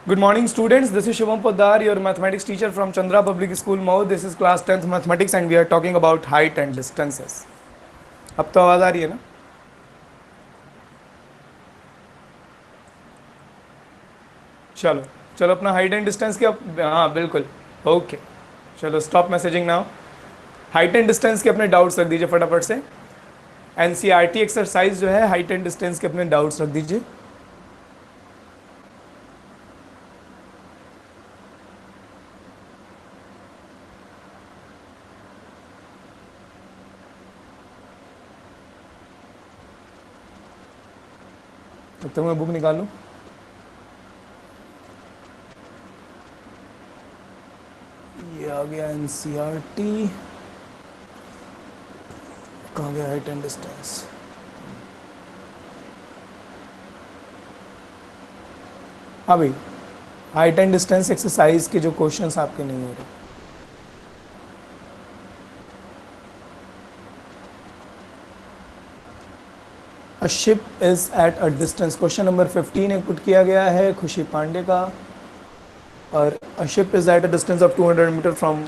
Good morning, students. This is Shivam Poddar, your mathematics teacher from Chandra Public School, Mao. This is class 10th mathematics and we are talking about height and distances. अब तो आवाज़ आ रही है ना? चलो चलो अपना height and distance के हाँ बिल्कुल ओके. चलो stop messaging now. Height and distance के अपने डाउट्स रख दीजिए फटाफट से. एनसीईआरटी एक्सरसाइज जो है हाइट एंड डिस्टेंस के अपने डाउट्स रख दीजिए. तब तक मैं बुक निकालूं. ये आ गया एनसीईआरटी. कहाँ गया हाइट एंड डिस्टेंस? हाँ भाई, हाइट एंड डिस्टेंस एक्सरसाइज के जो क्वेश्चंस आपके नहीं हो रहे. अ ship is at a distance, question number 15 एक पुट किया गया है खुशी पांडे का. और a ship is at a distance of 200 metre from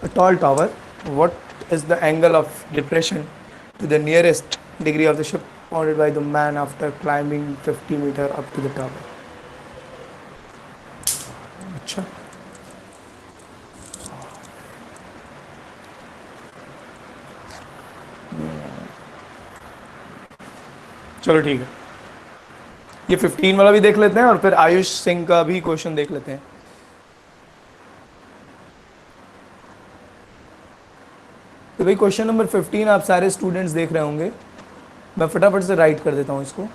a tall tower. What is the angle of depression to the nearest degree of the ship founded by the man after climbing 50 meter up to the tower? अच्छा, चलो ठीक है. ये 15 वाला भी देख लेते हैं और फिर आयुष सिंह का भी क्वेश्चन देख लेते हैं. तो भाई क्वेश्चन नंबर 15 आप सारे स्टूडेंट्स देख रहे होंगे. मैं फटाफट से राइट कर देता हूँ इसको.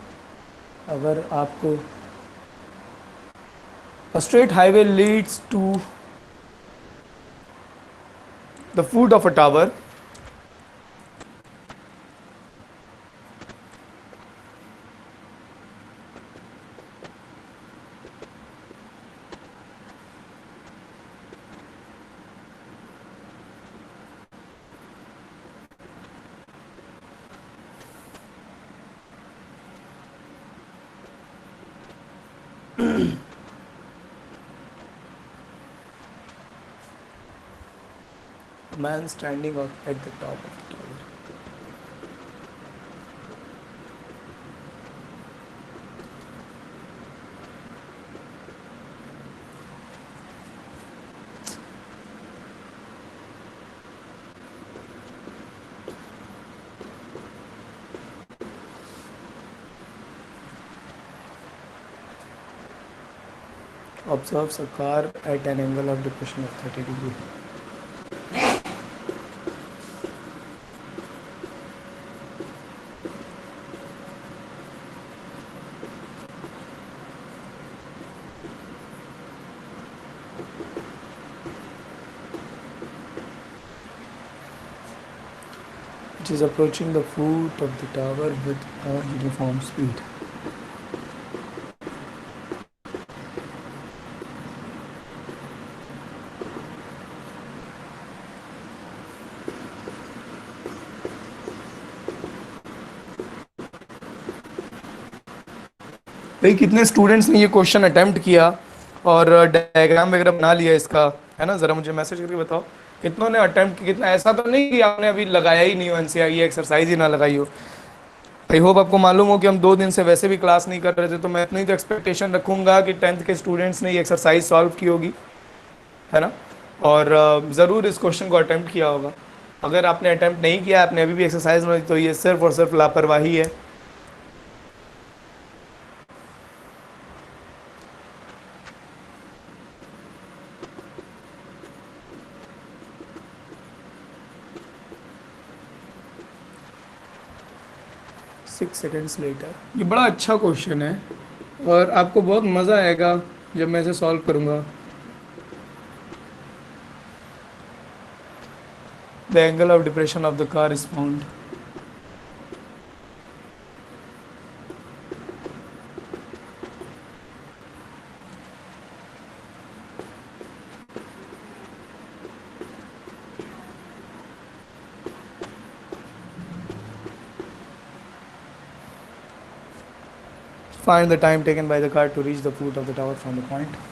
अगर आपको a straight highway leads to the foot of a tower. A man standing at the top of the tower. Observes a car at an angle of depression of 30 degree. It is approaching the foot of the tower with a uniform speed. भाई कितने students ने ये question attempt किया और diagram वगैरह बना लिया इसका, है ना? ज़रा मुझे मैसेज करके बताओ कितनों ने अटेम्प्ट किया. कितना, ऐसा तो नहीं कि आपने अभी लगाया ही नहीं हो एनसीईआरटी एक्सरसाइज ही ना लगाई हो. आई होप आपको मालूम हो कि हम 2 दिन से वैसे भी क्लास नहीं कर रहे थे, तो मैं इतनी तो एक्सपेक्टेशन रखूंगा कि 10th के स्टूडेंट्स ने ये एक्सरसाइज सॉल्व की होगी, है ना? और ज़रूर इस क्वेश्चन को अटेम्प्ट किया होगा. अगर आपने अटेम्प्ट नहीं किया, आपने अभी भी एक्सरसाइज में, तो ये सिर्फ और सिर्फ लापरवाही है. 6 seconds लेटर. ये बड़ा अच्छा क्वेश्चन है और आपको बहुत मज़ा आएगा जब मैं इसे सॉल्व करूँगा. The angle of depression of the car is found. Find the time taken by the car to reach the foot of the tower from the point.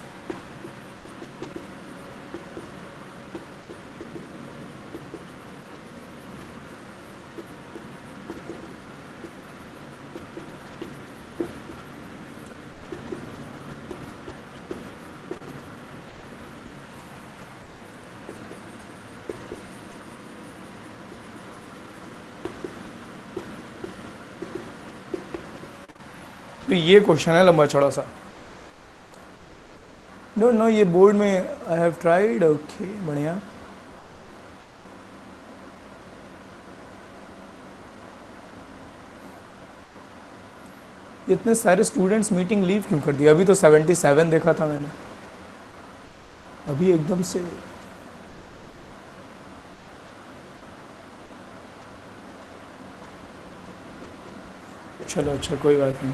तो ये क्वेश्चन है लंबा चौड़ा सा. डोंट नो, ये बोर्ड में I have tried. Okay, बढ़िया. इतने सारे स्टूडेंट्स मीटिंग लीव क्यों कर दिया? अभी तो 77 देखा था मैंने, अभी एकदम से. चलो अच्छा, कोई बात नहीं.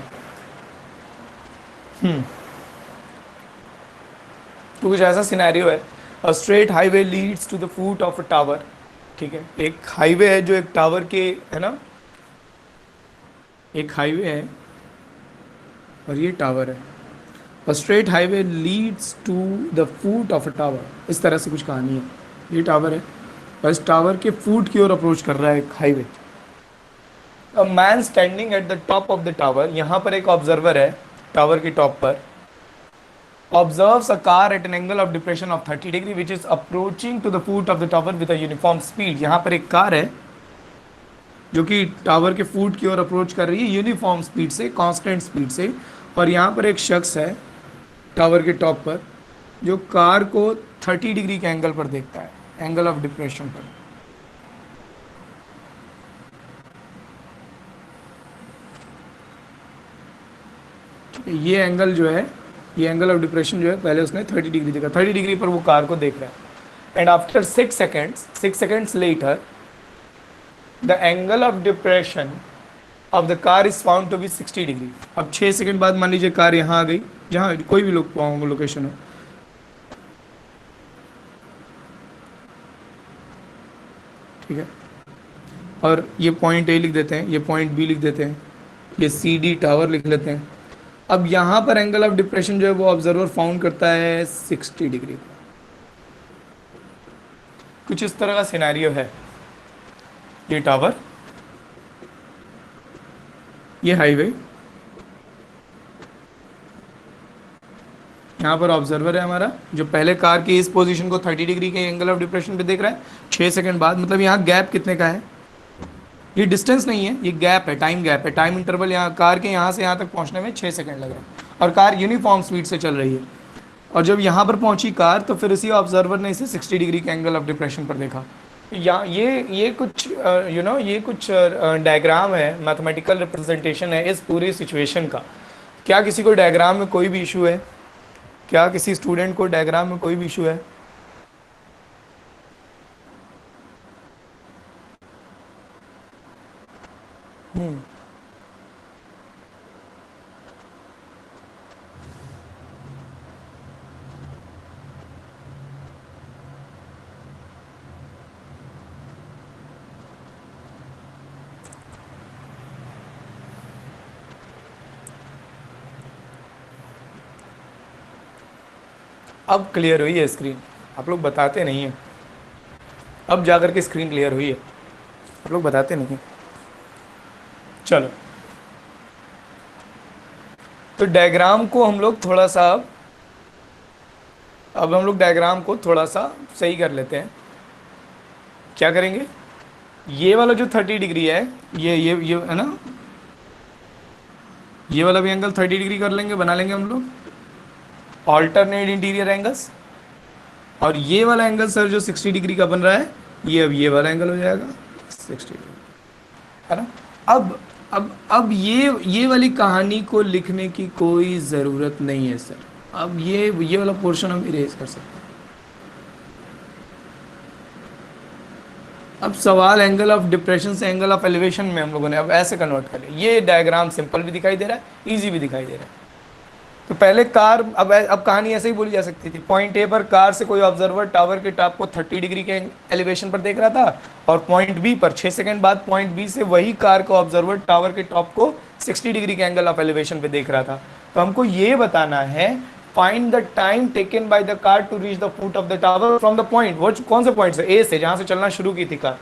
तो कुछ ऐसा सिनेरियो है. A straight highway leads to the foot of a tower. ठीक है, एक हाईवे है जो एक टावर के, है ना, एक हाईवे है और ये टावर है. A straight highway leads to the foot of a tower. इस तरह से कुछ कहानी है. ये टावर है और इस टावर के फुट की ओर अप्रोच कर रहा है एक highway. A man standing at the top of the tower. यहाँ पर एक ऑब्जर्वर है टावर के टॉप पर. Observes a car at an angle of depression of 30 degree which is approaching to the foot of the tower with a uniform speed. यहाँ पर एक car है जो कि टावर के फुट की ओर अप्रोच कर रही है यूनिफॉर्म स्पीड से, कांस्टेंट स्पीड से. और यहाँ पर एक शख्स है टावर के टॉप पर जो कार को 30 डिग्री के एंगल पर देखता है, एंगल ऑफ डिप्रेशन पर. ये एंगल जो है, ये एंगल ऑफ डिप्रेशन जो है, पहले उसने 30 डिग्री देखा. 30 डिग्री पर वो कार को देख रहा है. And after 6 seconds later the angle of depression of the car is found to be 60 degree. अब 6 सेकेंड बाद मान लीजिए कार यहाँ आ गई, जहाँ कोई भी लोकेशन हो. ठीक है, और ये पॉइंट ए लिख देते हैं, ये पॉइंट बी लिख देते हैं, ये सी डी टावर लिख लेते हैं. अब यहाँ पर एंगल ऑफ डिप्रेशन जो है वो ऑब्जर्वर फाउंड करता है 60 डिग्री. कुछ इस तरह का सिनेरियो है. ये टावर, ये हाईवे, यहाँ पर ऑब्जर्वर है हमारा जो पहले कार की इस पोजीशन को 30 डिग्री के एंगल ऑफ डिप्रेशन पे देख रहा है. 6 सेकंड बाद, मतलब यहाँ गैप कितने का है? ये डिस्टेंस नहीं है, ये गैप है, टाइम गैप है. टाइम इंटरवल यहाँ कार के यहाँ से यहाँ तक पहुँचने में 6 सेकंड लग रहा है और कार यूनिफॉर्म स्पीड से चल रही है. और जब यहाँ पर पहुँची कार तो फिर इसी ऑब्जर्वर ने इसे 60 डिग्री के एंगल ऑफ डिप्रेशन पर देखा. या ये कुछ ये कुछ डायग्राम है, मैथमेटिकल रिप्रेजेंटेशन है इस पूरी सिचुएशन का. क्या किसी को डायग्राम में कोई भी इशू है? क्या किसी स्टूडेंट को डायग्राम में कोई भी इशू है? अब क्लियर हुई है स्क्रीन? आप लोग बताते नहीं हैं. अब जाकर के स्क्रीन क्लियर हुई है, आप लोग बताते नहीं हैं. चलो, तो डायग्राम को हम लोग थोड़ा सा, अब हम लोग डायग्राम को थोड़ा सा सही कर लेते हैं. क्या करेंगे? ये वाला जो 30 डिग्री है, ये है ना, ये वाला भी एंगल 30 डिग्री कर लेंगे, बना लेंगे हम लोग ऑल्टरनेट इंटीरियर एंगल्स. और ये वाला एंगल सर जो 60 डिग्री का बन रहा है, ये अब ये वाला एंगल हो जाएगा 60 डिग्री, है ना. अब ये वाली कहानी को लिखने की कोई ज़रूरत नहीं है सर. अब ये वाला पोर्शन हम इरेज कर सकते हैं. अब सवाल एंगल ऑफ डिप्रेशन से एंगल ऑफ एलिवेशन में हम लोगों ने अब ऐसे कन्वर्ट कर लिया. ये डायग्राम सिंपल भी दिखाई दे रहा है, इजी भी दिखाई दे रहा है. तो पहले कार, अब कहानी ऐसे ही बोली जा सकती थी. पॉइंट ए पर कार से कोई ऑब्जर्वर टावर के टॉप को 30 डिग्री के एलिवेशन पर देख रहा था और पॉइंट बी पर 6 सेकंड बाद पॉइंट बी से वही कार को ऑब्जर्वर टावर के टॉप को 60 डिग्री के एंगल ऑफ एलिवेशन पे देख रहा था। तो हमको ये बताना है find the time taken by the car to reach the foot of the tower from the point, वो कौन से पॉइंट से, ए से, जहां से चलना शुरू की थी car.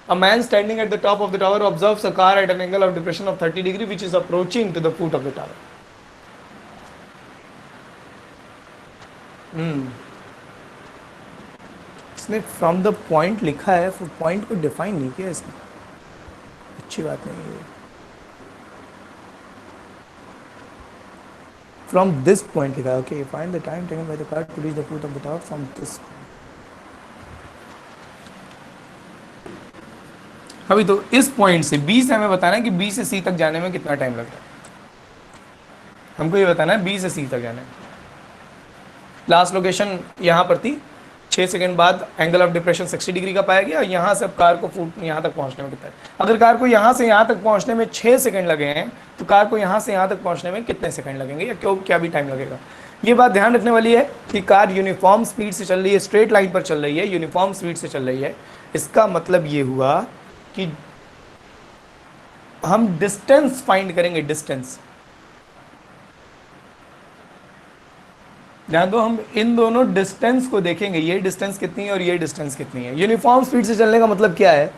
A man standing at the top of the tower observes a car at an angle of depression of 30 degree which is approaching to the foot of the tower. इसने फ्रॉम द पॉइंट लिखा है, point को define नहीं किया इसने, अच्छी बात नहीं है। फ्रॉम दिस पॉइंट लिखा है, okay, find the time taken by the car to reach the foot of the tower from this. अभी तो इस पॉइंट से बी से हमें बताना है कि बी से सी तक जाने में कितना टाइम लगता है। हमको ये बताना है बी से सी तक जाने में। लास्ट लोकेशन यहाँ पर थी, 6 सेकंड बाद एंगल ऑफ डिप्रेशन 60 डिग्री का पाया गया, और यहाँ से अब कार को फुट यहाँ तक पहुँचने में कितना है। अगर कार को यहाँ से यहाँ तक पहुँचने में 6 सेकंड लगे हैं तो कार को यहाँ से यहाँ तक पहुँचने में कितने सेकंड लगेंगे, या क्यों क्या भी टाइम लगेगा। ये बात ध्यान रखने वाली है कि कार यूनिफॉर्म स्पीड से चल रही है, स्ट्रेट लाइन पर चल रही है, यूनिफॉर्म स्पीड से चल रही है। इसका मतलब ये हुआ कि हम डिस्टेंस फाइंड करेंगे, डिस्टेंस। ध्यान दो, हम इन दोनों डिस्टेंस को देखेंगे, ये डिस्टेंस कितनी है और ये डिस्टेंस कितनी है। यूनिफॉर्म स्पीड से चलने का मतलब क्या है,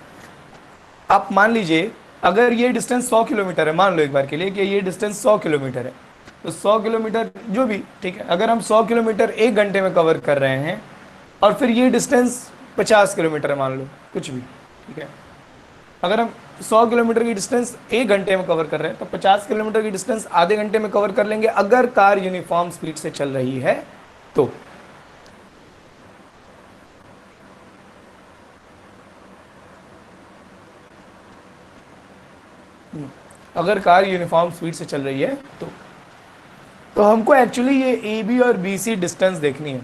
आप मान लीजिए अगर ये डिस्टेंस 100 किलोमीटर है, मान लो एक बार के लिए कि ये डिस्टेंस 100 किलोमीटर है, तो 100 किलोमीटर जो भी, ठीक है, अगर हम 100 किलोमीटर 1 घंटे में कवर कर रहे हैं और फिर ये डिस्टेंस 50 किलोमीटर है, मान लो कुछ भी, ठीक है, अगर हम 100 किलोमीटर की डिस्टेंस 1 घंटे में कवर कर रहे हैं तो 50 किलोमीटर की डिस्टेंस आधे घंटे में कवर कर लेंगे, अगर कार यूनिफॉर्म स्पीड से चल रही है तो। अगर कार यूनिफॉर्म स्पीड से चल रही है तो हमको एक्चुअली ये ए बी और बी सी डिस्टेंस देखनी है।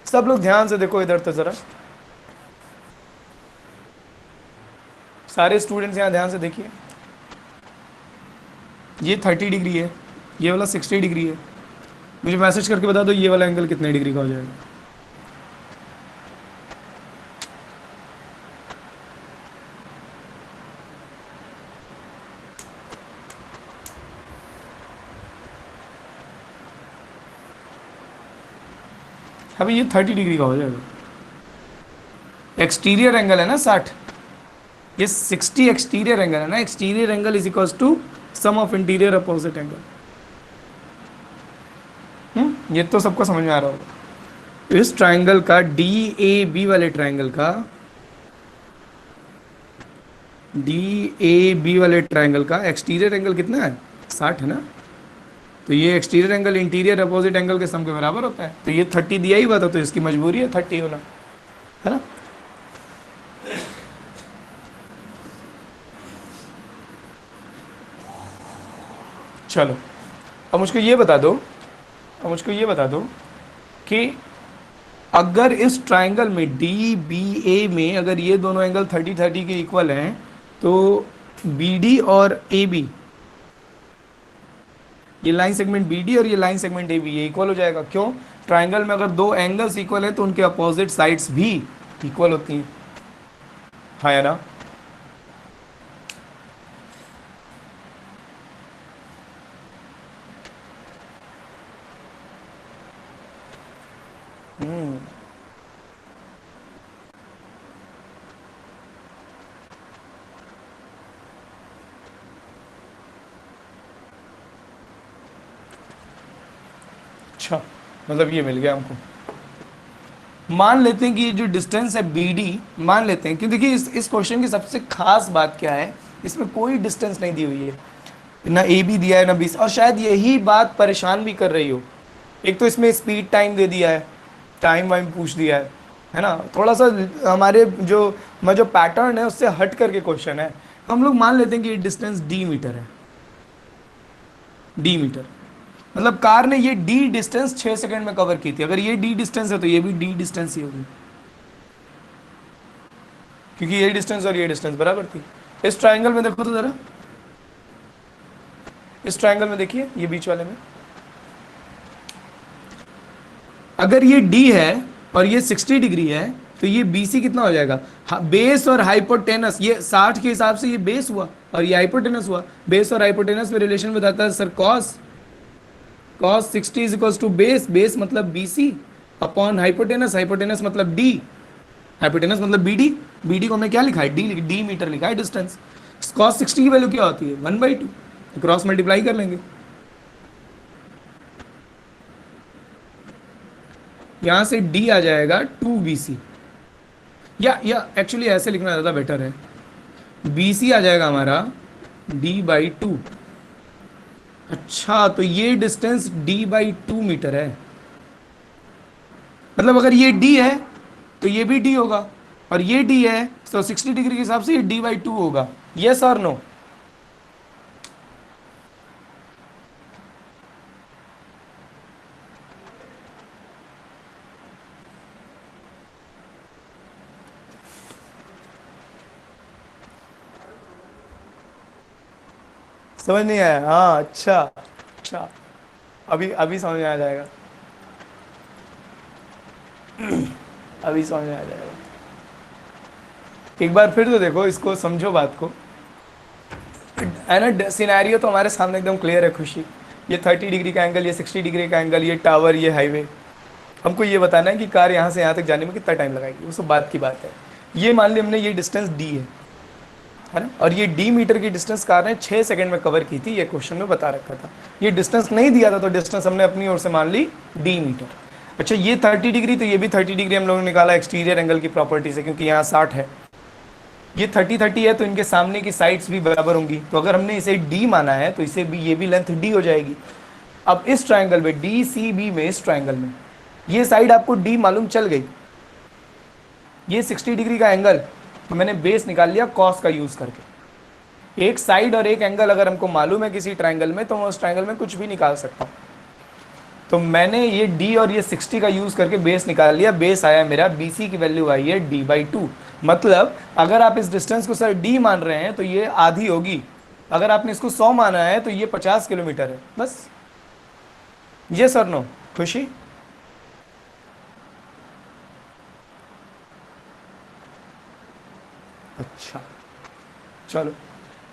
सब लोग ध्यान से देखो इधर, तो जरा सारे स्टूडेंट्स यहाँ ध्यान से देखिए, ये 30 डिग्री है, ये वाला 60 डिग्री है। मुझे मैसेज करके बता दो ये वाला एंगल कितने डिग्री का हो जाएगा। अभी ये 30 डिग्री का हो जाएगा। एक्सटीरियर एंगल है ना 60, ये 60 एक्सटीरियर एंगल है ना, exterior angle is equals to sum of interior opposite angle. ये तो सबको समझ में आ रहा होगा। इस ट्राइंगल का डी ए बी वाले ट्राइंगल का, डी ए बी वाले ट्राइंगल का एक्सटीरियर एंगल कितना है, 60 है ना। तो ये exterior angle interior opposite angle के सम के बराबर होता है। तो ये 30 दिया ही हुआ था, तो इसकी मजबूरी है 30 होना, है ना। चलो अब मुझको ये बता दो कि अगर इस ट्राइंगल में डी बी ए में अगर ये दोनों एंगल 30-30 के इक्वल हैं तो बी डी और ए बी, ये लाइन सेगमेंट बी डी और ये लाइन सेगमेंट ए बी, ये इक्वल हो जाएगा। क्यों, ट्राइंगल में अगर दो एंगल्स इक्वल है तो उनके अपोजिट साइड्स भी इक्वल होती हैं, हाँ या ना। अच्छा, मतलब ये मिल गया हमको। मान लेते हैं कि ये जो डिस्टेंस है बी डी, मान लेते हैं कि देखिए इस क्वेश्चन की सबसे खास बात क्या है, इसमें कोई डिस्टेंस नहीं दी हुई है, ना ए बी दिया है ना बी, और शायद यही बात परेशान भी कर रही हो। एक तो इसमें स्पीड टाइम दे दिया है, टाइम वाइम पूछ दिया है ना, थोड़ा सा हमारे जो पैटर्न है उससे हट करके क्वेश्चन है। हम लोग मान लेते हैं कि ये डिस्टेंस डी मीटर है, डी मीटर मतलब कार ने ये डी डिस्टेंस 6 सेकंड में कवर की थी। अगर ये डी डिस्टेंस है तो ये भी डी डिस्टेंस ही होगी, क्योंकि ये डिस्टेंस और ये डिस्टेंस बराबर थी। इस ट्राइंगल में देखो तो जरा, इस ट्राइंगल में देखिए, ये बीच वाले में अगर ये डी है और ये 60 डिग्री है तो ये BC कितना हो जाएगा, बेस और हाइपोटेनस, ये 60 के हिसाब से ये बेस हुआ और ये हाइपोटेनस हुआ। बेस और हाइपोटेनस में रिलेशन बताता है sir cos, cos 60 is equal to base, base मतलब BC अपॉन हाइपोटेनस, हाइपोटेनस मतलब D, हाइपोटेनस मतलब BD, BD को हमने क्या लिखा है, D मीटर लिखा है डिस्टेंस। कॉस 60 की वैल्यू क्या होती है 1/2, क्रॉस मल्टीप्लाई कर लेंगे, यहां से D आ जाएगा 2BC, या एक्चुअली ऐसे लिखना ज़्यादा बेटर है, BC आ जाएगा हमारा D/2। अच्छा, तो ये डिस्टेंस D/2 मीटर है, मतलब अगर ये D है तो ये भी D होगा, और ये D है तो 60 डिग्री के हिसाब से ये D/2 होगा। यस और नो? समझ नहीं आया? हाँ, अच्छा अच्छा, अभी अभी समझ में आ जाएगा, अभी समझ में आ जाएगा। एक बार फिर तो देखो, इसको समझो बात को, है ना। सिनेरियो तो हमारे सामने एकदम क्लियर है खुशी, ये 30 डिग्री का एंगल, ये 60 डिग्री का एंगल, ये टावर, ये हाईवे। हमको ये बताना है कि कार यहाँ से यहाँ तक जाने में कितना टाइम लगाएगी, वो सब बात की बात है। ये मान ली हमने ये डिस्टेंस D है ना, और ये D मीटर की डिस्टेंस कार ने 6 सेकंड में कवर की थी, ये क्वेश्चन में बता रखा था। ये डिस्टेंस नहीं दिया था तो डिस्टेंस हमने अपनी ओर से मान ली D मीटर। अच्छा, ये 30 डिग्री, तो ये भी 30 डिग्री हम लोगों ने निकाला एक्सटीरियर एंगल की प्रॉपर्टी से, क्योंकि यहाँ 60 है, ये 30-30 है, तो इनके सामने की साइड्स भी बराबर होंगी। तो अगर हमने इसे D माना है तो इसे भी, ये भी लेंथ D हो जाएगी। अब इस ट्राइंगल में DCB में, इस ट्राइंगल में ये साइड आपको D मालूम चल गई, ये 60 डिग्री का एंगल, तो मैंने बेस निकाल लिया कॉस का यूज करके। एक साइड और एक एंगल अगर हमको मालूम है किसी ट्राइंगल में, तो मैं उस ट्राइंगल में कुछ भी निकाल सकता हूँ। तो मैंने ये D और ये 60 का यूज करके बेस निकाल लिया, बेस आया मेरा, BC की वैल्यू आई है D/2। मतलब अगर आप इस डिस्टेंस को सर D मान रहे हैं तो ये आधी होगी, अगर आपने इसको 100 माना है तो ये 50 किलोमीटर है, बस। ये सर नो? खुशी? अच्छा, चलो।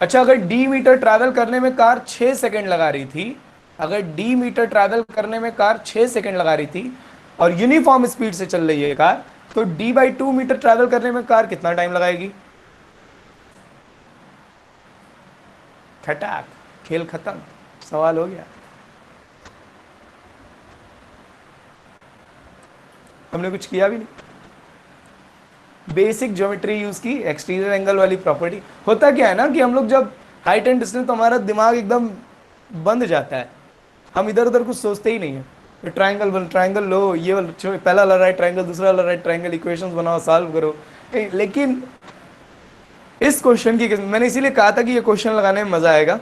अच्छा, अगर D मीटर ट्रैवल करने में कार 6 सेकंड लगा रही थी, अगर D मीटर ट्रैवल करने में कार 6 सेकंड लगा रही थी और यूनिफॉर्म स्पीड से चल रही है कार, तो D/2 मीटर ट्रैवल करने में कार कितना टाइम लगाएगी? खटाक, खेल खत्म, सवाल हो गया। हमने कुछ किया भी नहीं, बेसिक ज्योमेट्री यूज की, एक्सटीरियर एंगल वाली प्रॉपर्टी। होता क्या है ना कि हम लोग जब हाइट एंड डिस्टेंस, तो हमारा दिमाग एकदम बंद जाता है, हम इधर उधर कुछ सोचते ही नहीं है। तो ट्राइंगल बन, ट्राइंगल लो, ये पहला वाला राइट ट्राइंगल, दूसरा वाला राइट ट्राइंगल, इक्वेशंस बनाओ, सॉल्व करो। लेकिन इस क्वेश्चन की, मैंने इसीलिए कहा था कि ये क्वेश्चन लगाने में मजा आएगा।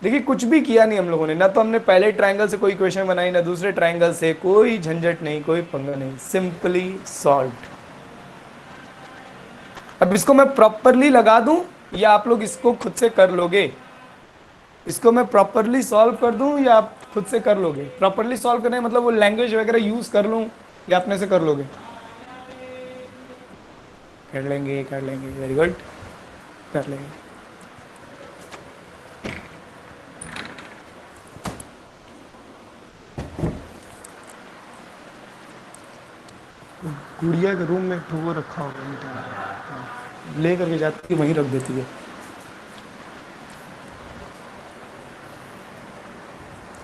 देखिए, कुछ भी किया नहीं हम लोगों ने, ना तो हमने पहले ट्राइंगल से कोई इक्वेशन बनाई, ना दूसरे ट्राइंगल से, कोई झंझट नहीं, कोई पंगा नहीं, सिंपली सॉल्व्ड। अब इसको मैं प्रॉपरली लगा दूं या आप लोग इसको खुद से कर लोगे? इसको मैं प्रॉपरली सॉल्व कर दूं या आप खुद से कर लोगे? प्रॉपरली सॉल्व करने मतलब वो लैंग्वेज वगैरह यूज कर लूं या अपने से कर लोगे? कर लेंगे, कर लेंगे, वेरी गुड, कर लेंगे। गुड़िया के रूम में वो रखा होगा, ले करके जाती है, वहीं रख देती है।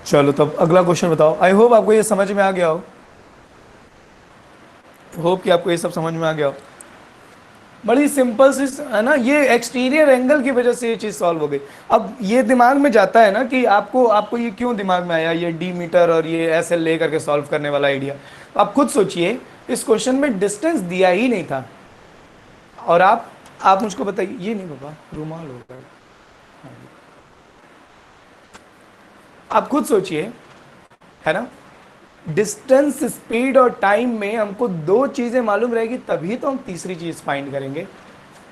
चलो, तब अगला क्वेश्चन बताओ। आई होप आपको ये समझ में आ गया हो, होप कि आपको ये सब समझ में आ गया हो। बड़ी सिंपल सी है ना, ये एक्सटीरियर एंगल की वजह से ये चीज़ सॉल्व हो गई। अब ये दिमाग में जाता है ना कि आपको आपको ये क्यों दिमाग में आया, ये D मीटर और ये SL ले करके सॉल्व करने वाला आइडिया। आप खुद सोचिए, इस क्वेश्चन में डिस्टेंस दिया ही नहीं था, और आप मुझको बताइए, ये नहीं बाबा, रुमाल होगा। आप खुद सोचिए, है ना, डिस्टेंस, स्पीड और टाइम में हमको दो चीजें मालूम रहेगी, तभी तो हम तीसरी चीज फाइंड करेंगे।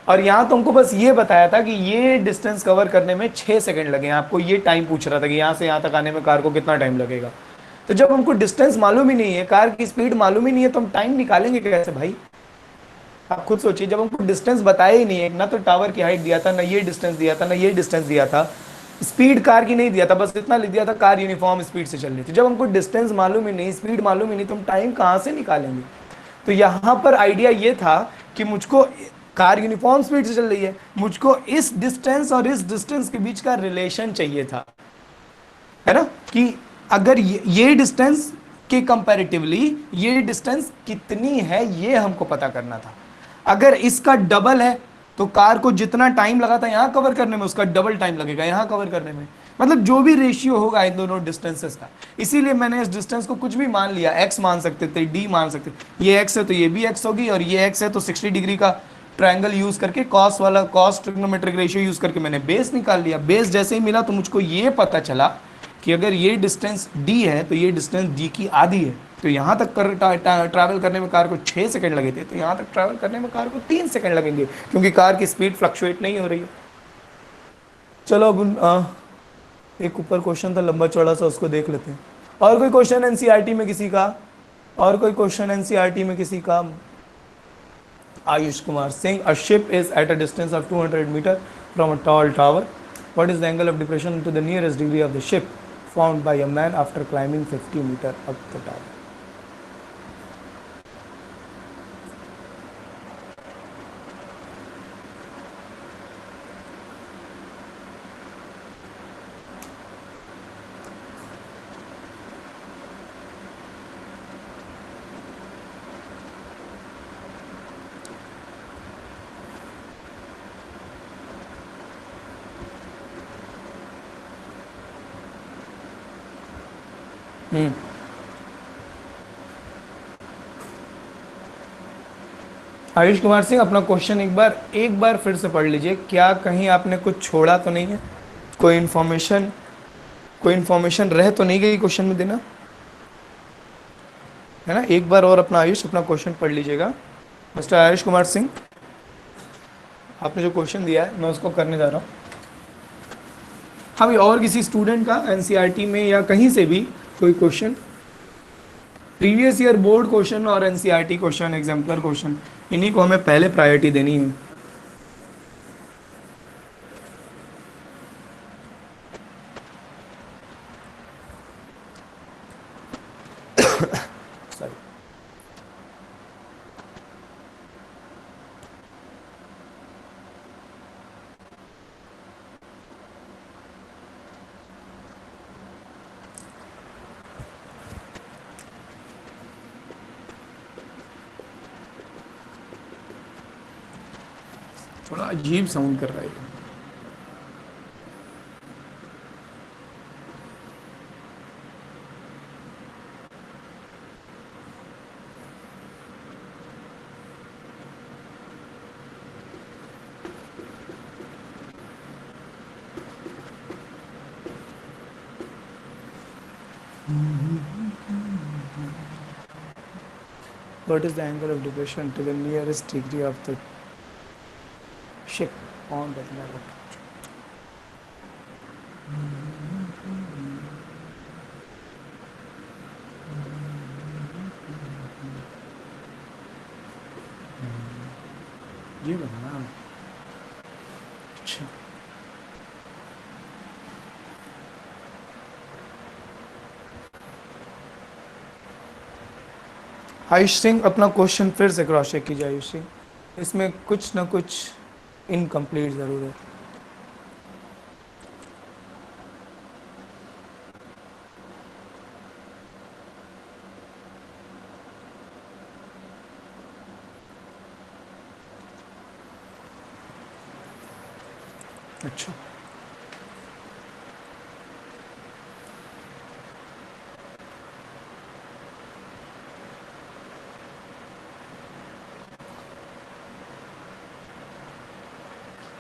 और यहां तो हमको बस ये बताया था कि ये डिस्टेंस कवर करने में 6 सेकंड लगे, आपको ये टाइम पूछ रहा था कि यहां से यहां तक आने में कार को कितना टाइम लगेगा। तो जब हमको डिस्टेंस मालूम ही नहीं है, कार की स्पीड मालूम ही नहीं है, तो हम टाइम निकालेंगे कैसे भाई? आप खुद सोचिए, जब हमको डिस्टेंस बताया ही नहीं है, ना तो टावर की हाइट दिया था, ना ये डिस्टेंस दिया था, ना ये डिस्टेंस दिया था, स्पीड कार की नहीं दिया था, बस इतना लिख दिया था कार यूनिफॉर्म स्पीड से चल रही थी। जब हमको डिस्टेंस मालूम ही नहीं, स्पीड मालूम ही नहीं, तो हम टाइम कहाँ से निकालेंगे? तो यहाँ पर आइडिया ये था कि मुझको कार यूनिफॉर्म स्पीड से चल रही है, मुझको इस डिस्टेंस और इस डिस्टेंस के बीच का रिलेशन चाहिए था, है ना, कि अगर ये डिस्टेंस के कंपैरेटिवली ये डिस्टेंस कितनी है, ये हमको पता करना था। अगर इसका डबल है तो कार को जितना टाइम लगा था यहां कवर करने में, उसका डबल टाइम लगेगा यहां कवर करने में। मतलब जो भी रेशियो होगा इन दोनों डिस्टेंसेस का, इसीलिए मैंने इस डिस्टेंस को कुछ भी मान लिया, एक्स मान सकते थे, डी मान सकते थे। ये एक्स है तो ये भी एक्स होगी, और ये एक्स है तो 60 डिग्री का ट्रायंगल यूज करके कॉस वाला, कॉस ट्रिग्नोमेट्रिक रेशियो यूज करके मैंने बेस निकाल लिया। बेस जैसे ही मिला तो मुझको ये पता चला कि अगर ये डिस्टेंस d है तो ये डिस्टेंस d की आधी है। तो यहाँ तक ट्रैवल करने में कार को 6 सेकंड लगे थे, तो यहाँ तक ट्रैवल करने में कार को 3 सेकंड लगेंगे, क्योंकि कार की स्पीड फ्लक्चुएट नहीं हो रही है। चलो अब एक ऊपर क्वेश्चन था लंबा चौड़ा सा, उसको देख लेते हैं। और कोई क्वेश्चन एनसीईआरटी में किसी का? और कोई क्वेश्चन एनसीईआरटी में किसी का? Ayush Kumar Singh, a ship is at a distance of 200 metre from a tall tower, what is the angle of depression to the nearest degree of the ship found by a man after climbing 50 meter up the tower? Ayush Kumar Singh, अपना question एक बार फिर से पढ़ लीजिए। क्या कहीं आपने कुछ छोड़ा तो नहीं है? कोई इन्फॉर्मेशन रह तो नहीं गई क्वेश्चन में देना, है ना? एक बार और अपना आयुष अपना क्वेश्चन पढ़ लीजिएगा। मिस्टर आयुष कुमार सिंह, आपने जो क्वेश्चन दिया है मैं उसको करने जा रहा हूँ। हाँ भाई, और किसी स्टूडेंट का एनसीईआरटी में या कहीं से भी कोई question, previous year board question और एनसीईआरटी क्वेश्चन, एग्जाम्पलर क्वेश्चन, इन्हीं को हमें पहले प्रायोरिटी देनी है। Sorry. थोड़ा अजीब साउंड कर रहा है। What is the angle of depression to the nearest degree of the ship on the level? ये बताना। अच्छा, आयुष सिंह, अपना क्वेश्चन फिर से क्रॉस चेक कीजिए आयुष सिंह, इसमें कुछ ना कुछ इनकम्प्लीट ज़रूर है। अच्छा,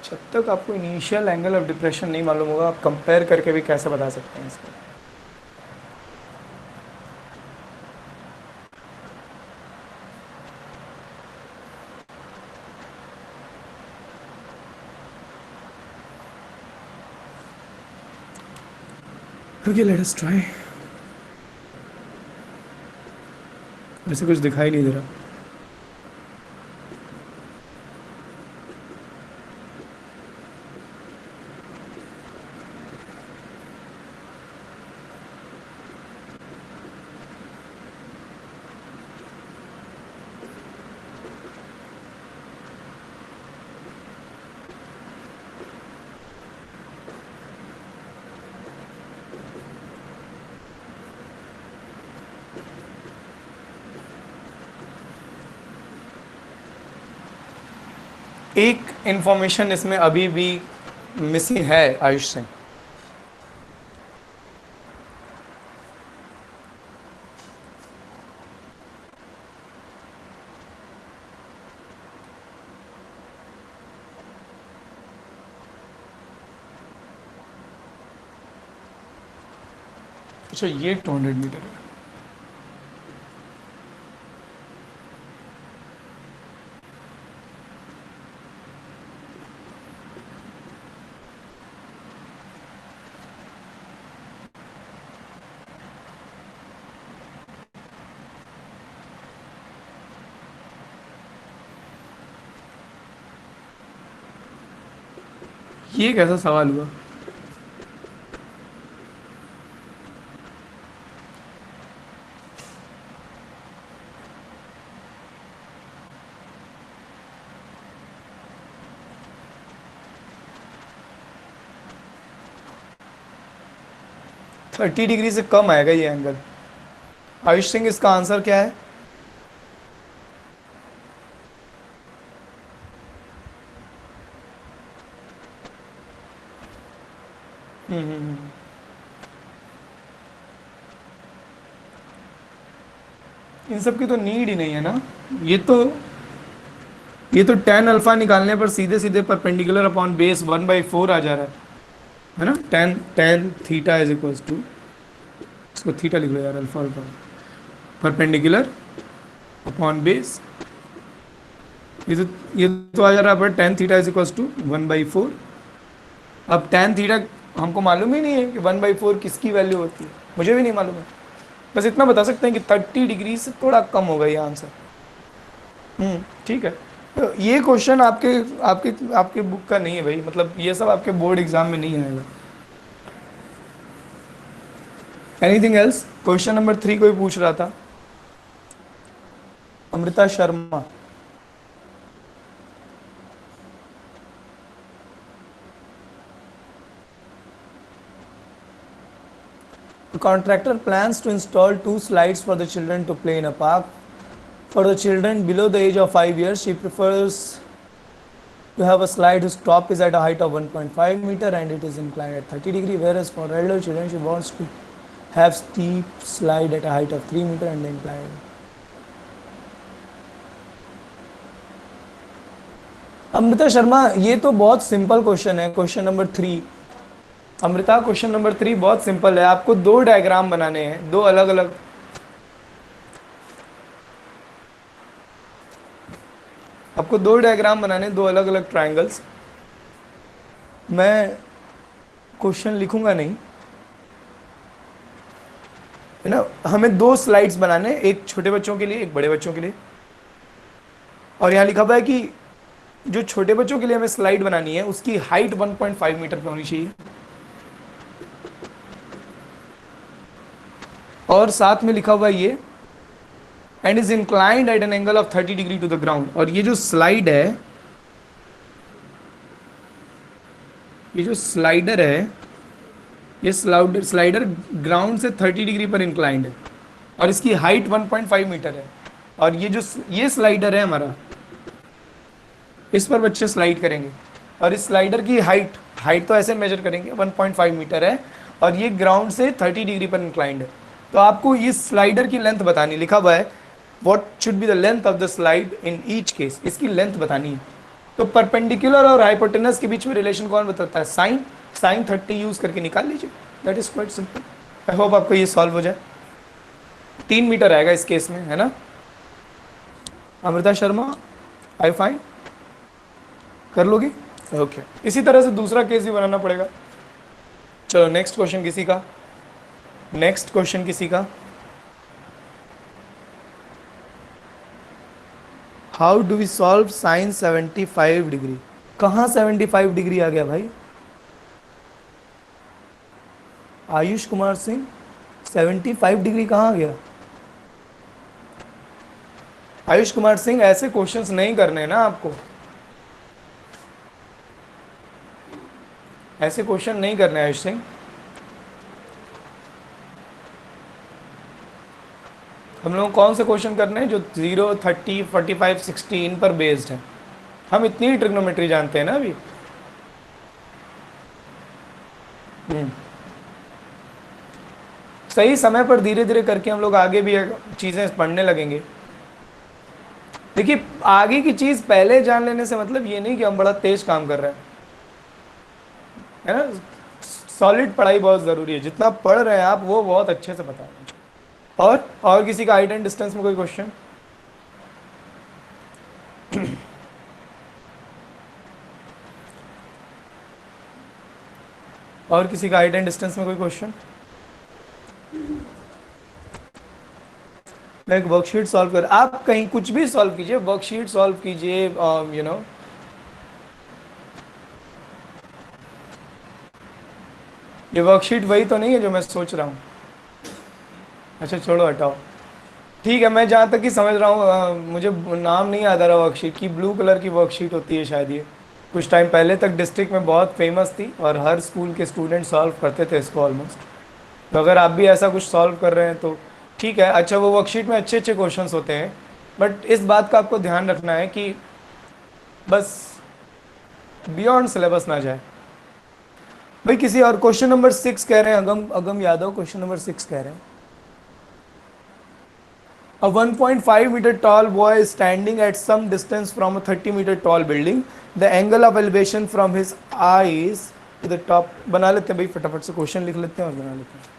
जब तक आपको इनिशियल एंगल ऑफ डिप्रेशन नहीं मालूम होगा, आप कंपेयर करके भी कैसे बता सकते हैं इसको? Okay, let us try. वैसे कुछ दिखाई नहीं दे रहा। एक इंफॉर्मेशन इसमें अभी भी मिसिंग है आयुष सिंह। अच्छा ये 200 मीटर है। ये कैसा सवाल हुआ? 30 डिग्री से कम आएगा ये एंगल। आयुष सिंह इसका आंसर क्या है? इन सब की तो नीड ही नहीं है ना। ये तो ये तो tan अल्फा निकालने पर सीधे सीधे परपेंडिकुलर अपॉन बेस 1/4 आ जा रहा है ना। tan theta is equal to, इसको थीटा लिख लो यार, alpha alpha perpendicular upon base. ये तो आ जा रहा है tan theta is equal to 1/4। अब tan थीटा हमको मालूम ही नहीं है कि 1/4 किसकी वैल्यू होती है, मुझे भी नहीं मालूम है। बस इतना बता सकते हैं कि 30 डिग्री से थोड़ा कम होगा ये आंसर। ठीक है। तो ये क्वेश्चन आपके आपके आपके बुक का नहीं है भाई, मतलब ये सब आपके बोर्ड एग्जाम में नहीं आएगा। Anything else? क्वेश्चन नंबर 3 कोई पूछ रहा था, Amrita Sharma. The contractor plans to install 2 slides for the children to play in a park. For the children below the age of 5 years, she prefers to have a slide whose top is at a height of 1.5 meter and it is inclined at 30 degree, whereas for elder children, she wants to have steep slide at a height of 3 meter and inclined. Amrita Sharma, ये तो बहुत simple question है, question number 3। Amrita, question number 3 बहुत simple है। आपको 2 diagram बनाने हैं, 2 अलग अलग। आपको 2 डायग्राम बनाने, 2 अलग अलग ट्रायंगल्स। मैं क्वेश्चन लिखूंगा नहीं, है ना। हमें 2 स्लाइड्स बनाने, एक छोटे बच्चों के लिए, एक बड़े बच्चों के लिए। और यहाँ लिखा हुआ है कि जो छोटे बच्चों के लिए हमें स्लाइड बनानी है उसकी हाइट 1.5 मीटर पे होनी चाहिए, और साथ में लिखा हुआ है ये end is inclined at an angle of 30 degree to the ground. और ये जो स्लाइड है, ये जो स्लाइडर है, ये स्लाइडर ग्राउंड से 30 डिग्री पर इंक्लाइंड है और इसकी हाइट 1.5 मीटर है। और ये स्लाइडर है हमारा, इस पर बच्चे स्लाइड करेंगे और इस स्लाइडर की हाइट तो ऐसे मेजर करेंगे 1.5 मीटर है और ये ग्राउंड से 30 डिग्री पर इंक्लाइंड है। तो आपको इस स्लाइडर की लेंथ बतानी, लिखा हुआ है what should be the length of the slide in each case, इसकी लेंथ बतानी है। तो परपेंडिकुलर और हाइपोटेनस के बीच में रिलेशन कौन बताता है? साइन 30 यूज करके निकाल लीजिए, that is quite simple. I hope आपको ये सॉल्व हो जाए। 3 मीटर आएगा इस केस में, है ना। अमृता शर्मा, आई फाइन, कर लोगे? ओके। इसी तरह से दूसरा केस भी बनाना पड़ेगा। चलो नेक्स्ट क्वेश्चन किसी का, नेक्स्ट क्वेश्चन किसी का। How do we solve sine 75 degree? कहाँ 75 डिग्री आ गया भाई? आयुष कुमार सिंह, 75 डिग्री कहाँ आ गया? आयुष कुमार सिंह, ऐसे क्वेश्चंस नहीं करने ना आपको, ऐसे क्वेश्चन नहीं करने आयुष सिंह। हम लोग कौन से क्वेश्चन करने हैं जो 0, 30, 45, 60 इन पर बेस्ड है। हम इतनी ही ट्रिग्नोमेट्री जानते हैं ना अभी। हम्म। सही समय पर धीरे धीरे करके हम लोग आगे भी चीजें पढ़ने लगेंगे। देखिए, आगे की चीज पहले जान लेने से मतलब ये नहीं कि हम बड़ा तेज काम कर रहे हैं, है ना। सॉलिड पढ़ाई बहुत जरूरी है, जितना पढ़ रहे हैं आप वो बहुत अच्छे से बता रहे हैं। और किसी का हाइट एंड डिस्टेंस में कोई क्वेश्चन? और किसी का हाइट एंड डिस्टेंस में कोई क्वेश्चन? मैं एक वर्कशीट सॉल्व कर, आप कहीं कुछ भी सॉल्व कीजिए, वर्कशीट सॉल्व कीजिए, यू नो। ये वर्कशीट वही तो नहीं है जो मैं सोच रहा हूँ? अच्छा छोड़ो, हटाओ। ठीक है, मैं जहाँ तक कि समझ रहा हूँ, मुझे नाम नहीं याद आ रहा वर्कशीट की, ब्लू कलर की वर्कशीट होती है शायद ये। कुछ टाइम पहले तक डिस्ट्रिक्ट में बहुत फेमस थी और हर स्कूल के स्टूडेंट सॉल्व करते थे इसको ऑलमोस्ट। तो अगर आप भी ऐसा कुछ सॉल्व कर रहे हैं तो ठीक है। अच्छा, वो वर्कशीट में अच्छे अच्छे क्वेश्चंस होते हैं, बट इस बात का आपको ध्यान रखना है कि बस बियॉन्ड सिलेबस ना जाए। भाई किसी और, क्वेश्चन नंबर 6 कह रहे हैं, अगम अगम यादव क्वेश्चन नंबर 6 कह रहे हैं। A 1.5-meter tall boy is standing at some distance from a 30-meter tall building. The angle of elevation from his eyes to the top, बना लेते हैं भाई, फटाफट से क्वेश्चन लिख लेते हैं और बना लेते हैं।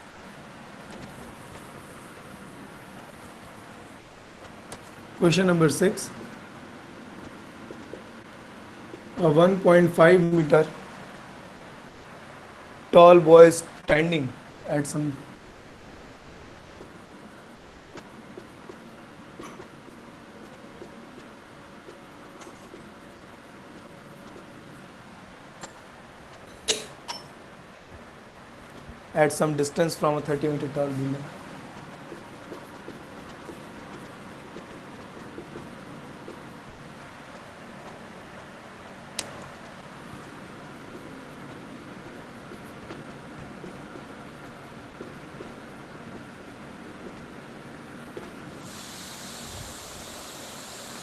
Question number 6, a 1.5-meter tall boy is standing at some, at some distance from a 30-meter tall building.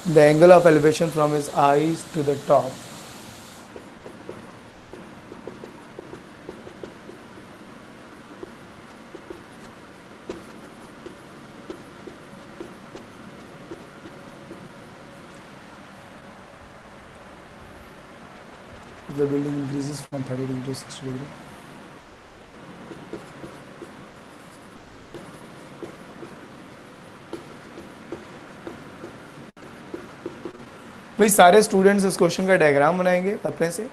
The angle of elevation from his eyes to the top. The building increases from 30 degree to 60 degree. भाई सारे students इस question का diagram बनाएंगे अपने से।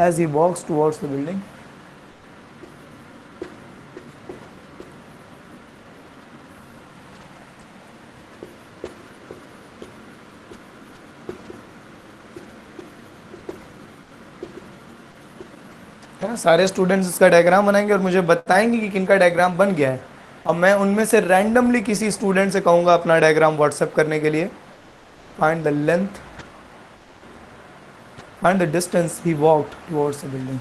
As he walks towards the building, है ना, सारे स्टूडेंट्स इसका डायग्राम बनाएंगे और मुझे बताएंगे कि किनका डायग्राम बन गया है। अब मैं उनमें से रैंडमली किसी स्टूडेंट से कहूंगा अपना डायग्राम व्हाट्सएप करने के लिए। Find the length, find the distance he walked towards the building.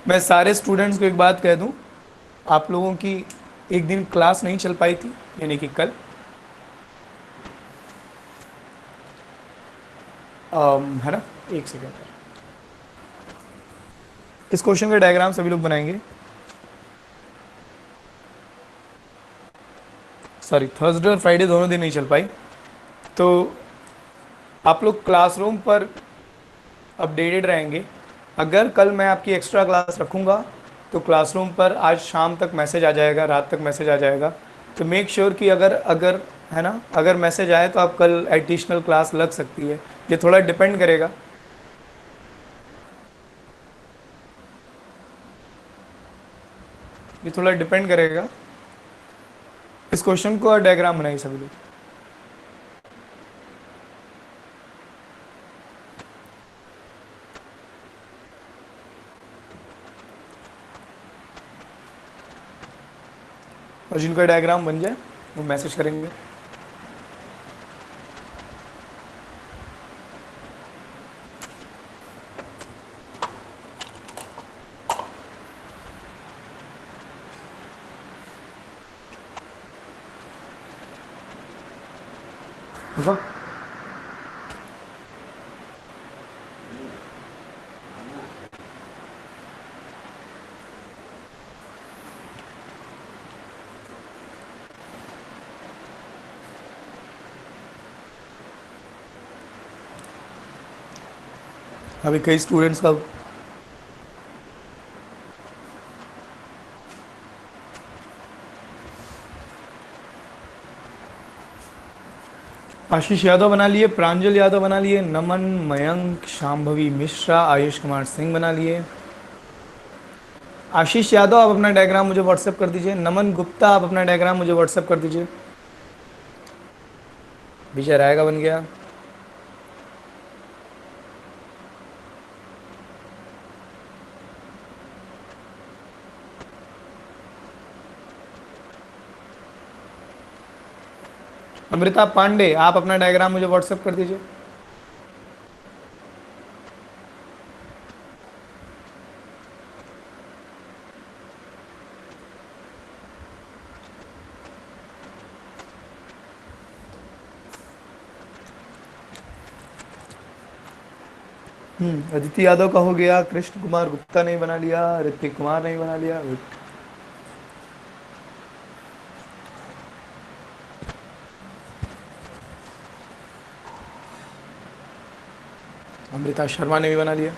मैं सारे स्टूडेंट्स को एक बात कह दूं, आप लोगों की एक दिन क्लास नहीं चल पाई थी, यानी कि कल। है ना, एक सेकेंड, इस क्वेश्चन का डायग्राम सभी लोग बनाएंगे। सॉरी, थर्सडे और फ्राइडे दोनों दिन नहीं चल पाई, तो आप लोग क्लासरूम पर अपडेटेड रहेंगे। अगर कल मैं आपकी एक्स्ट्रा क्लास रखूँगा तो क्लासरूम पर आज शाम तक मैसेज आ जाएगा, रात तक मैसेज आ जाएगा। तो मेक श्योर कि अगर अगर है ना, अगर मैसेज आए तो आप कल एडिशनल क्लास लग सकती है। ये थोड़ा डिपेंड करेगा, ये थोड़ा डिपेंड करेगा। इस क्वेश्चन को डायग्राम बनाइए सभी लोग। और जिनका डायग्राम बन जाए वो मैसेज करेंगे। देखो अभी कई स्टूडेंट्स का आशीष यादव बना लिए, प्रांजल यादव बना लिए, नमन, मयंक, शांभवी मिश्रा, आयुष कुमार सिंह बना लिए। आशीष यादव आप अपना डायग्राम मुझे व्हाट्सएप कर दीजिए। नमन गुप्ता आप अपना डायग्राम मुझे व्हाट्सएप कर दीजिए। विजय राय का बन गया। अमृता पांडे आप अपना डायग्राम मुझे व्हाट्सएप कर दीजिए। अदिति यादव का हो गया। कृष्ण कुमार गुप्ता नहीं बना लिया। ऋतिक कुमार नहीं बना लिया। अमृता शर्मा ने भी बना लिया।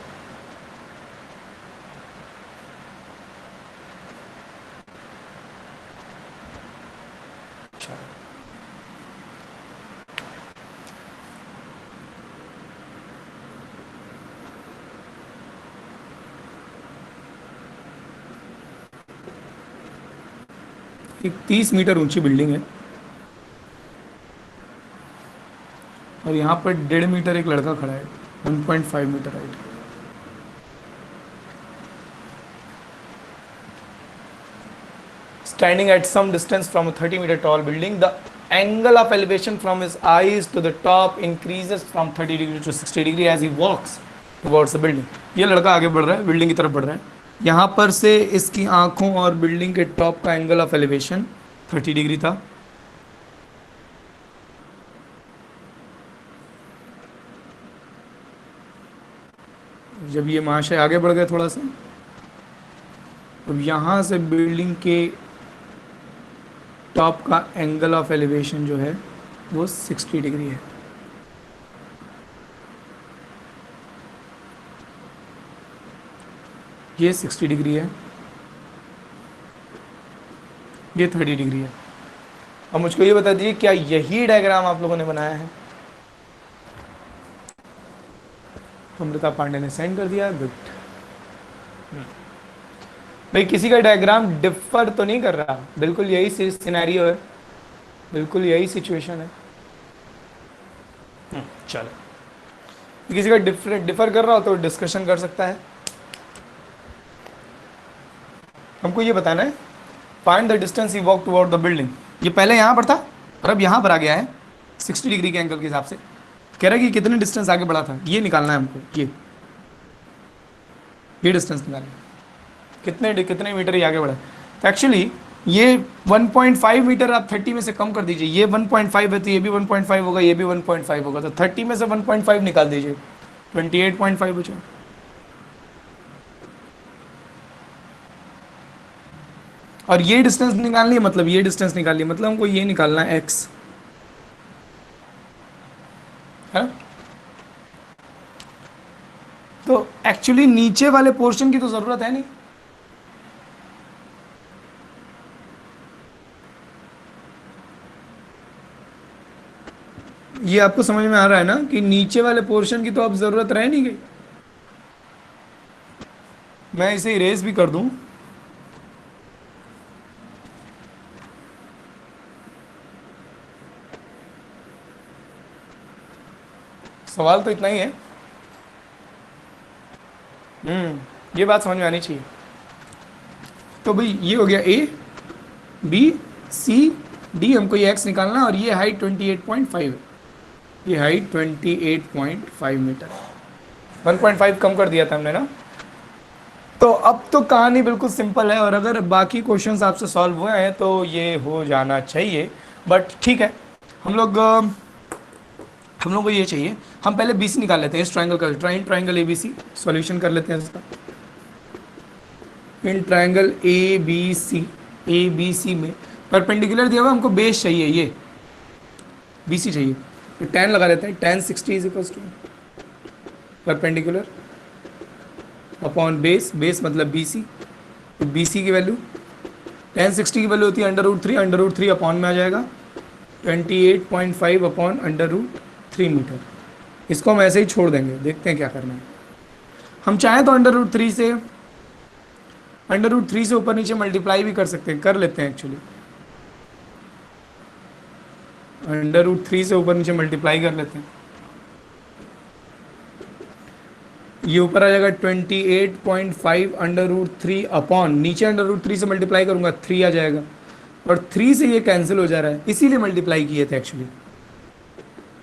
एक 30 मीटर ऊंची बिल्डिंग है और यहाँ पर 1.5 मीटर एक लड़का खड़ा है, 1.5 metre height. Standing at some distance from a 30-meter tall building, the angle of elevation from his eyes to the top increases from 30 degree to 60 degree as he walks towards the building. ये लड़का आगे बढ़ रहा है, building की तरफ बढ़ रहा है। यहाँ पर से इसकी आंखों और बिल्डिंग के टॉप का एंगल ऑफ एलिवेशन 30 डिग्री था। जब ये महाशय आगे बढ़ गए थोड़ा सा, तो यहाँ से बिल्डिंग के टॉप का एंगल ऑफ एलिवेशन जो है वो 60 डिग्री है। ये 60 डिग्री है, ये 30 डिग्री है। अब मुझको ये बता दीजिए क्या यही डायग्राम आप लोगों ने बनाया है? अमृता पांडे ने सेंड कर दिया, गुड। भाई किसी का डायग्राम डिफर तो नहीं कर रहा, बिल्कुल यही सिनेरियो है, बिल्कुल यही सिचुएशन है। चलो किसी का डिफर कर रहा हो तो डिस्कशन कर सकता है। हमको ये बताना है find the distance he walk toward the building. ये पहले यहाँ पर था और अब यहाँ पर आ गया है 60 डिग्री के एंगल के हिसाब से। कह रहा है कि कितने डिस्टेंस आगे बढ़ा था, ये निकालना है हमको। ये डिस्टेंस निकालना है, कितने मीटर ही आगे बढ़ा। तो एक्चुअली ये 1.5 मीटर आप 30 में से कम कर दीजिए। ये 1.5 है तो ये भी 1.5 होगा, ये भी 1.5 होगा। तो 30 में से 1.5 निकाल दीजिए, 28.5 बचा। और ये डिस्टेंस निकालनी है, मतलब ये डिस्टेंस निकालनी है, मतलब हमको ये निकालना है x, है ना। तो एक्चुअली नीचे वाले पोर्शन की तो जरूरत है नहीं। ये आपको समझ में आ रहा है ना कि नीचे वाले पोर्शन की तो अब जरूरत रह नहीं गई। मैं इसे इरेज भी कर दूं, सवाल तो इतना ही है। ये बात समझ में आनी चाहिए। तो भाई ये हो गया A, B सी डी हमको ये एक्स निकालना है, और ये हाइट 28.5 है, ये हाइट 28.5 मीटर, 1.5 कम कर दिया था हमने ना। तो अब तो कहानी बिल्कुल सिंपल है, और अगर बाकी क्वेश्चंस आपसे सॉल्व हुए हैं तो ये हो जाना चाहिए, बट ठीक है। हम लोग को ये चाहिए, हम पहले बी सी निकाल लेते हैं इस ट्राइंगल का, triangle A B C solution कर लेते हैं इसका। इन ट्राइंगल ए बी सी में परपेंडिकुलर दिया हुआ, हमको बेस चाहिए, ये बी सी चाहिए, तो tan लगा लेते हैं, tan 60 is equal to perpendicular upon base, base मतलब बी सी, तो बी सी की वैल्यू tan 60 की वैल्यू होती है अंडर रूट थ्री अपॉन में आ जाएगा 28.5 अपॉन अंडर रूट 3 मीटर। इसको हम ऐसे ही छोड़ देंगे, देखते हैं क्या करना है। हम चाहें तो अंडर रूट थ्री से ऊपर नीचे मल्टीप्लाई भी कर सकते हैं, कर लेते हैं एक्चुअली, अंडर रूट 3 से ऊपर नीचे मल्टीप्लाई कर लेते हैं। ये ऊपर आ जाएगा 28.5 अंडर रूट 3 अपॉन, नीचे अंडर रूट 3 से मल्टीप्लाई करूंगा 3 आ जाएगा, और 3 से ये कैंसिल हो जा रहा है, इसीलिए मल्टीप्लाई किए थे एक्चुअली।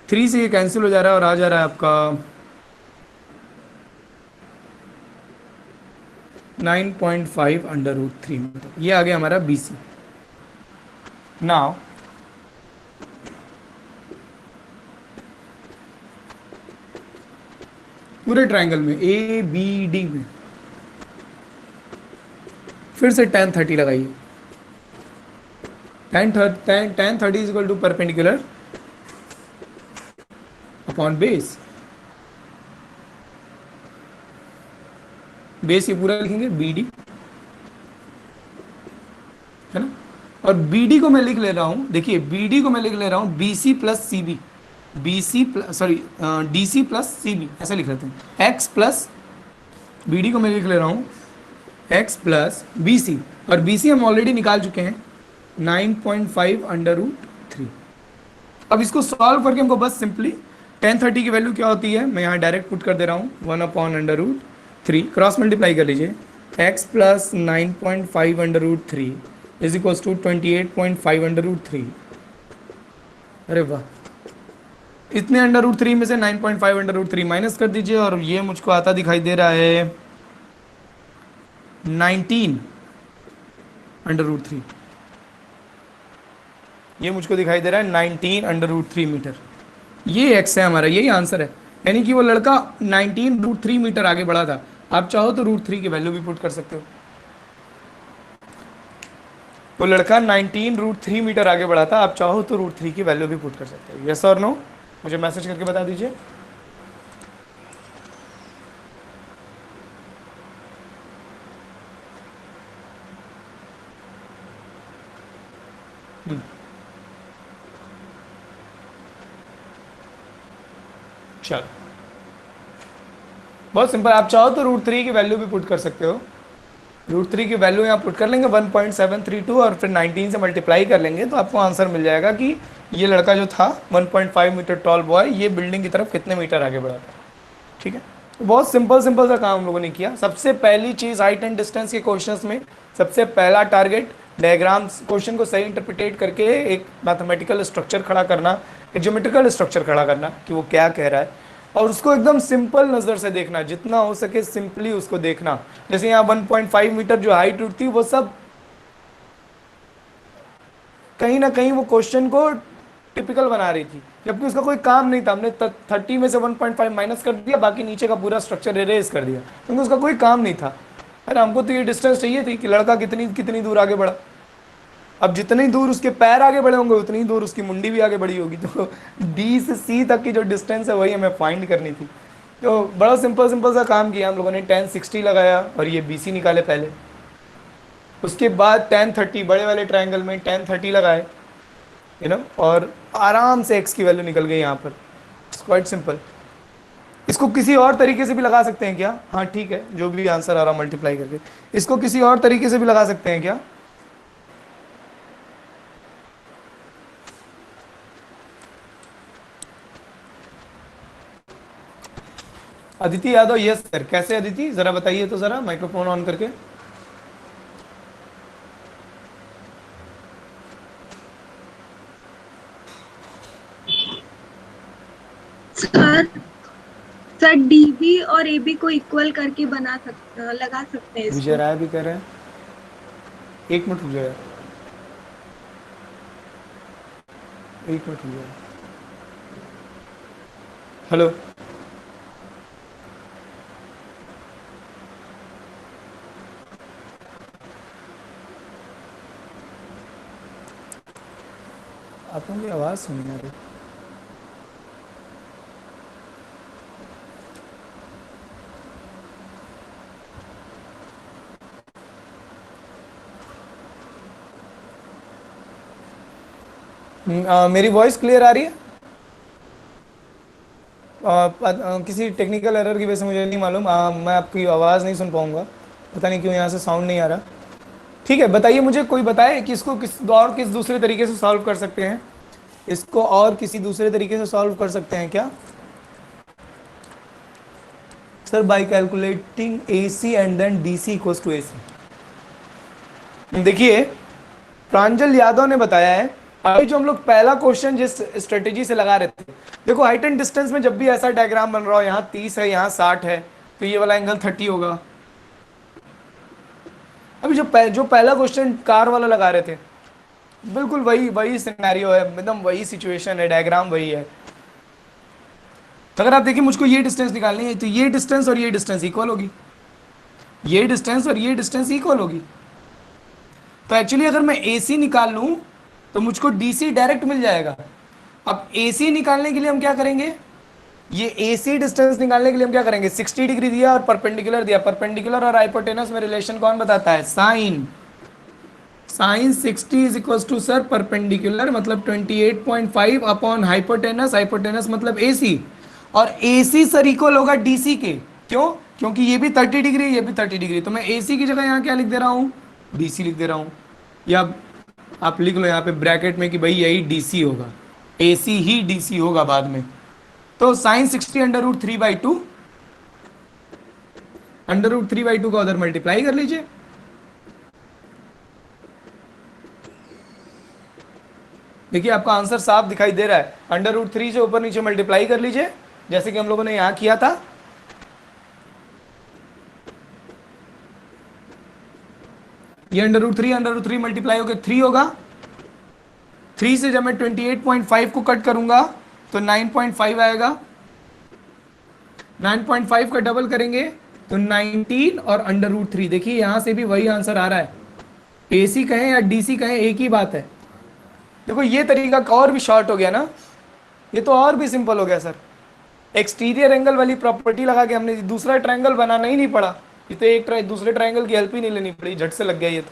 3 से ये कैंसिल हो जा रहा है और आ जा रहा है आपका 9.5 अंडर रूट 3 मीटर। ये आ गया हमारा बी सी। नाउ पूरे ट्राइंगल में ए बी डी में फिर से tan 30 लगाइए, tan 30 is equal to perpendicular upon base, base ये पूरा लिखेंगे बी डी, है ना। और बी डी को मैं लिख ले रहा हूं, देखिए बी डी को मैं लिख ले रहा हूं B C plus C B, B C plus sorry D C plus C B, ऐसा लिख लेते हैं। एक्स प्लस बी डी को मैं लिख ले रहा हूँ एक्स प्लस बी सी, और बी सी हम ऑलरेडी निकाल चुके हैं 9.5 अंडर रूट 3। अब इसको सॉल्व करके हमको बस सिंपली tan 30 की वैल्यू क्या होती है मैं यहाँ डायरेक्ट पुट कर दे रहा हूँ, 1/√3 क्रॉस मल्टीप्लाई कर लीजिए, x plus 9.5 under root 3 is equals to 28.5 under root 3। अरे वाह, इतने अंडर रूट 3 में से 9.5 अंडर रूट 3 माइनस कर दीजिए, और ये मुझको आता दिखाई दे रहा है 19 अंडर रूट 3, ये मुझको दिखाई दे रहा है 19 अंडर रूट 3 मीटर। ये एक्स है हमारा, यही आंसर है, यानी कि वो लड़का 19 √3 मीटर आगे बढ़ा था। आप चाहो तो √3 की वैल्यू भी पुट कर सकते हो, वो लड़का 19 √3 मीटर आगे बढ़ा था, आप चाहो तो √3 की वैल्यू भी पुट कर सकते हो। यस और नो, मुझे मैसेज करके बता दीजिए। चलो बहुत सिंपल, आप चाहो तो √3 की वैल्यू भी पुट कर सकते हो, √3 की वैल्यू यहाँ पुट कर लेंगे 1.732 और फिर 19 से मल्टीप्लाई कर लेंगे, तो आपको आंसर मिल जाएगा कि ये लड़का जो था 1.5 मीटर टॉल बॉय, ये बिल्डिंग की तरफ कितने मीटर आगे बढ़ा था। ठीक है, तो बहुत सिंपल सा काम हम लोगों ने किया। सबसे पहली चीज़ हाइट एंड डिस्टेंस के क्वेश्चंस में सबसे पहला टारगेट डायग्राम्स, क्वेश्चन को सही इंटरप्रिटेट करके एक मैथमेटिकल स्ट्रक्चर खड़ा करना, एक ज्योमेट्रिकल स्ट्रक्चर खड़ा करना कि वो क्या कह रहा है, और उसको एकदम सिंपल नज़र से देखना, जितना हो सके सिंपली उसको देखना। जैसे यहाँ 1.5 मीटर जो हाइट उठती, वो सब कहीं ना कहीं वो क्वेश्चन को टिपिकल बना रही थी, जबकि उसका कोई काम नहीं था। हमने 30 में से 1.5 माइनस कर दिया, बाकी नीचे का पूरा स्ट्रक्चर इरेज कर दिया, क्योंकि उसका कोई काम नहीं था। अरे हमको तो ये डिस्टेंस चाहिए थी कि लड़का कितनी दूर आगे बढ़ा। अब जितनी दूर उसके पैर आगे बढ़े होंगे उतनी दूर उसकी मुंडी भी आगे बढ़ी होगी, तो डी से सी तक की जो डिस्टेंस है वही हमें फाइंड करनी थी। तो बड़ा सिंपल सा काम किया हम लोगों ने, tan 60 लगाया और ये बी सी निकाले पहले, उसके बाद tan 30 बड़े वाले ट्रायंगल में tan 30 लगाए, यू नो, और आराम से x की वैल्यू निकल गई यहाँ पर। It's quite simple. इसको किसी और तरीके से भी लगा सकते हैं क्या? हाँ ठीक है, जो भी आंसर आ रहा मल्टीप्लाई करके, इसको किसी और तरीके से भी लगा सकते हैं क्या? Aditi Yadav, yes sir. कैसे अदिति, जरा बताइए तो, जरा माइक्रोफोन ऑन करके। सर डीबी और एबी को इक्वल करके लगा सकते हैं विजय इसको। राय भी कह रहे हैं, एक मिनट रुक जाओ यार, एक मिनट रुक जाओ। हेलो, आप लोगों की आवाज़ सुनी आ रही। मेरी वॉइस क्लियर आ रही है? किसी टेक्निकल एरर की वजह से मुझे नहीं मालूम, मैं आपकी आवाज़ नहीं सुन पाऊंगा, पता नहीं क्यों यहाँ से साउंड नहीं आ रहा। ठीक है, बताइए मुझे, कोई बताए कि इसको किस दूसरे तरीके से सॉल्व कर सकते हैं, इसको और किसी दूसरे तरीके से सॉल्व कर सकते हैं क्या? Sir by calculating A C and then D C equals to A C. देखिए, प्रांजल यादव ने बताया है, अभी जो हम लोग पहला क्वेश्चन जिस स्ट्रेटेजी से लगा रहे थे, देखो हाइट एंड डिस्टेंस में जब भी ऐसा डायग्राम बन रहा हो, यहाँ 30 है यहाँ 60 है, तो ये वाला एंगल 30 होगा। अभी जो पहला क्वेश्चन कार वाला लगा रहे थे, बिल्कुल वही वही सिनेरियो है, एकदम वही सिचुएशन है, डायग्राम वही है। तो अगर आप देखिए, मुझको ये डिस्टेंस निकालनी है, तो ये डिस्टेंस और ये डिस्टेंस इक्वल होगी, ये डिस्टेंस और ये डिस्टेंस इक्वल होगी। तो एक्चुअली अगर मैं ए सी निकाल लूं तो मुझको डी सी डायरेक्ट मिल जाएगा। अब ए सी निकालने के लिए हम क्या करेंगे, ये ए सी डिस्टेंस निकालने के लिए हम क्या करेंगे, 60 डिग्री दिया और परपेंडिकुलर दिया, परपेंडिकुलर और हाइपोटेनस में रिलेशन कौन बताता है, sine. Sine 60 is equal to sir perpendicular मतलब 28.5 अपॉन हाइपोटेनस, हाइपोटेनस मतलब ए सी, और ए सी सर इक्वल होगा डी सी के। क्यों? क्योंकि ये भी 30 डिग्री, ये भी 30 डिग्री, तो मैं ए सी की जगह यहाँ क्या लिख दे रहा हूँ, डी सी लिख दे रहा हूँ। या आप लिख लो यहाँ पे ब्रैकेट में कि भाई यही डी सी होगा, ए सी ही डी सी होगा बाद में। तो sine 60 under root 3/2, under root 3/2 का उधर मल्टीप्लाई कर लीजिए। देखिए आपका आंसर साफ दिखाई दे रहा है, अंडर रूट 3 से ऊपर नीचे मल्टीप्लाई कर लीजिए, जैसे कि हम लोगों ने यहां किया था। ये अंडर रूट 3 मल्टीप्लाई होकर 3 होगा। 3 से जब मैं 28.5 को कट करूंगा तो 9.5 आएगा, 9.5 का डबल करेंगे तो 19 और अंडर रूट 3। देखिए यहां से भी वही आंसर आ रहा है, एसी कहें या डीसी कहें एक ही बात है। देखो ये तरीका और भी शॉर्ट हो गया ना, ये तो और भी सिंपल हो गया सर। एक्सटीरियर एंगल वाली प्रॉपर्टी लगा के हमने दूसरा ट्रायंगल बनाना ही नहीं पड़ा, ये तो दूसरे ट्रायंगल की हेल्प ही नहीं लेनी पड़ी, झट से लग गया ये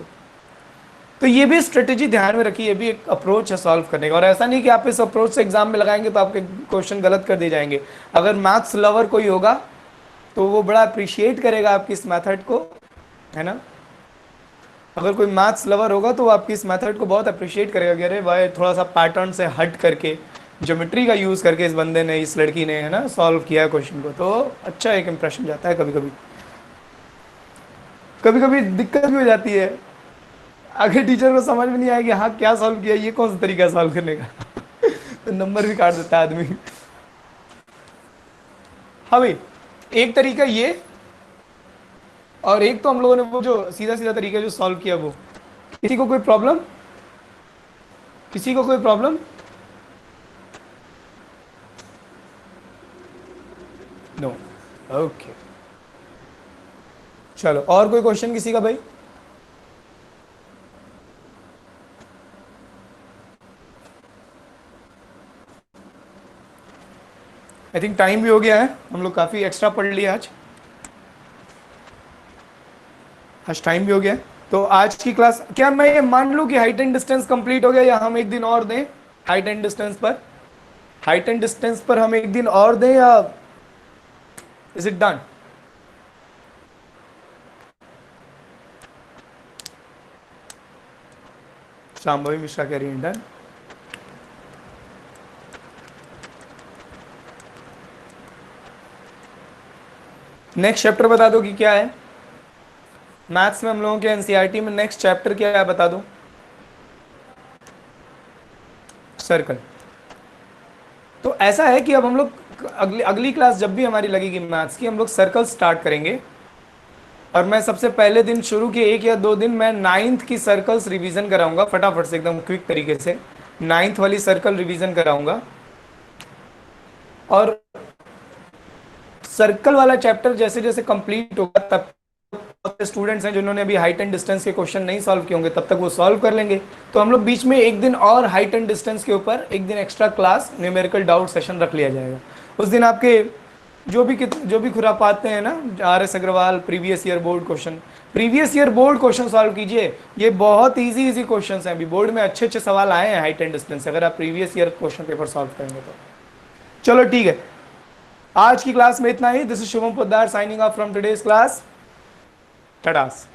तो ये भी स्ट्रेटेजी ध्यान में रखिए, ये भी एक अप्रोच है सॉल्व करने का। और ऐसा नहीं कि आप इस अप्रोच से एग्जाम में लगाएंगे तो आपके क्वेश्चन गलत कर दिए जाएंगे। अगर मैथ्स लवर कोई होगा तो वो बड़ा अप्रिशिएट करेगा आपकी इस मेथड को, है ना। अगर कोई मैथ्स लवर होगा तो वो आपकी इस मेथड को बहुत अप्रिशिएट करेगा कि अरे भाई थोड़ा सा पैटर्न से हट करके ज्योमेट्री का यूज़ करके इस बंदे ने, इस लड़की ने, है ना, सॉल्व किया है क्वेश्चन को, तो अच्छा एक इंप्रेशन जाता है। कभी कभी कभी कभी दिक्कत भी हो जाती है, आगे टीचर को समझ में नहीं आया कि हाँ क्या सॉल्व किया, ये कौन सा तरीका है सॉल्व करने का तो नंबर भी काट देता है आदमी। हाँ भाई, एक तरीका ये, और एक तो हम लोगों ने वो जो सीधा सीधा तरीका जो सॉल्व किया वो। किसी को कोई प्रॉब्लम, किसी को कोई प्रॉब्लम? नो, ओके, चलो और कोई क्वेश्चन किसी का भाई? आई थिंक टाइम भी हो गया है, हम लोग काफ़ी एक्स्ट्रा पढ़ लिया आज टाइम भी हो गया है। तो आज की क्लास, क्या मैं ये मान लूँ कि हाइट एंड डिस्टेंस कंप्लीट हो गया, या हम एक दिन और दें हाइट एंड डिस्टेंस पर? हाइट एंड डिस्टेंस पर हम एक दिन और दें या is it done? Shambhavi Mishra कह रही है डन। नेक्स्ट चैप्टर बता दो कि क्या है मैथ्स में हम लोगों के एनसीईआरटी में, नेक्स्ट चैप्टर क्या है बता दो। सर्कल। तो ऐसा है कि अब हम लोग अगली अगली क्लास जब भी हमारी लगेगी मैथ्स की, हम लोग सर्कल स्टार्ट करेंगे। और मैं सबसे पहले दिन शुरू के 1 या 2 दिन मैं नाइन्थ की सर्कल्स रिवीजन कराऊंगा फटाफट से, एकदम क्विक तरीके से नाइन्थ वाली सर्कल रिवीजन कराऊंगा। और सर्कल वाला चैप्टर जैसे जैसे कंप्लीट होगा तब स्टूडेंट्स हैं जिन्होंने अभी हाइट एंड डिस्टेंस के क्वेश्चन नहीं सॉल्व किए होंगे, तब तक वो सॉल्व कर लेंगे। तो हम लोग बीच में एक दिन और हाइट एंड डिस्टेंस के ऊपर एक दिन extra class numerical doubt session रख लिया जाएगा। उस दिन आपके जो भी खुरापाते हैं ना, RS Agarwal previous year board question, previous year board question solve कीजिए। ये बहुत इजी इजी क्वेश्चन हैं, अभी बोर्ड में अच्छे अच्छे सवाल आए हैं हाइट एंड डिस्टेंस, अगर आप previous year question paper solve करेंगे तो। चलो ठीक है, आज की क्लास में इतना ही। This is Shubham Poddar signing off from today's class. टडास।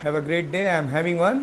Have a great day. I am having one.